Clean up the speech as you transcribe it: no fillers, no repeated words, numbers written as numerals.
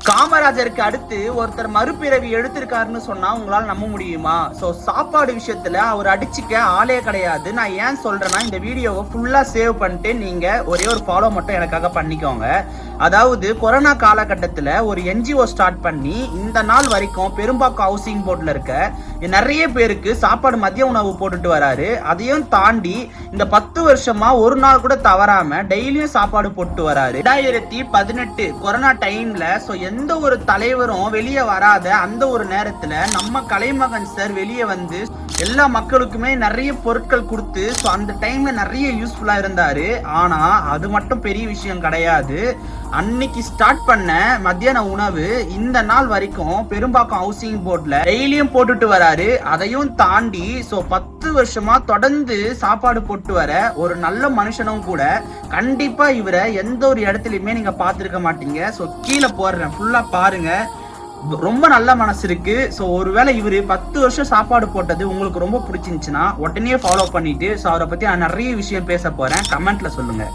காமராஜருக்கு அடுத்து ஒருத்தர் மறுபிறவி எடுத்திருக்காருன்னு சொன்னா உங்களால நம்ப முடியுமா? சோ சாப்பாடு விஷயத்துல அவர் அடிச்சுக்க ஆளே கிடையாது. நான் ஏன் சொல்றேன்னா, இந்த வீடியோவை ஃபுல்லா சேவ் பண்ணிட்டு நீங்க ஒரே ஒரு ஃபாலோ மட்டும் எனக்காக பண்ணிக்கோங்க. அதாவது கொரோனா காலகட்டத்துல ஒரு என்ஜிஓ ஸ்டார்ட் பண்ணி இந்த நாள் வரைக்கும் பெரும்பாக்கம் ஹவுசிங் போர்ட்ல இருக்க நிறைய பேருக்கு சாப்பாடு மதிய உணவு போட்டுட்டு வராரு. அதையும் தாண்டி இந்த 10 வருஷமா ஒரு நாள் கூட தவறாம டெய்லியும் சாப்பாடு போட்டு வராரு. 2018 கொரோனா டைம்ல எந்த ஒரு தலைவரும் வெளியே வராத அந்த ஒரு நேரத்துல நம்ம கலைமகன் சார் வெளியே வந்து எல்லா மக்களுக்குமே நிறைய பொருட்கள் கொடுத்து அந்த டைம்ல நிறைய யூஸ்ஃபுல்லா இருந்தாரு. ஆனா அது மட்டும் பெரிய விஷயம் கிடையாது. அன்னைக்கு ஸ்டார்ட் பண்ண மத்தியான உணவு இந்த நாள் வரைக்கும் பெரும்பாக்கம் ஹவுசிங் போர்ட்ல டெய்லியும் போட்டுட்டு வராரு. அதையும் தாண்டி 10 வருஷமா தொடர்ந்து சாப்பாடு போட்டு வர ஒரு நல்ல மனுஷனும் கூட. கண்டிப்பா இவரை எந்த ஒரு இடத்துலயுமே நீங்க பாத்துருக்க மாட்டீங்க. கீழே போடுறேன், ஃபுல்லா பாருங்க. ரொம்ப நல்ல மனசு இருக்கு. ஒருவேளை இவரு 10 வருஷம் சாப்பாடு போட்டது உங்களுக்கு ரொம்ப பிடிச்சிருந்துச்சுன்னா உடனே ஃபாலோ பண்ணிட்டு அவரை பத்தி நான் நிறைய விஷயம் பேச போறேன். கமெண்ட்ல சொல்லுங்க.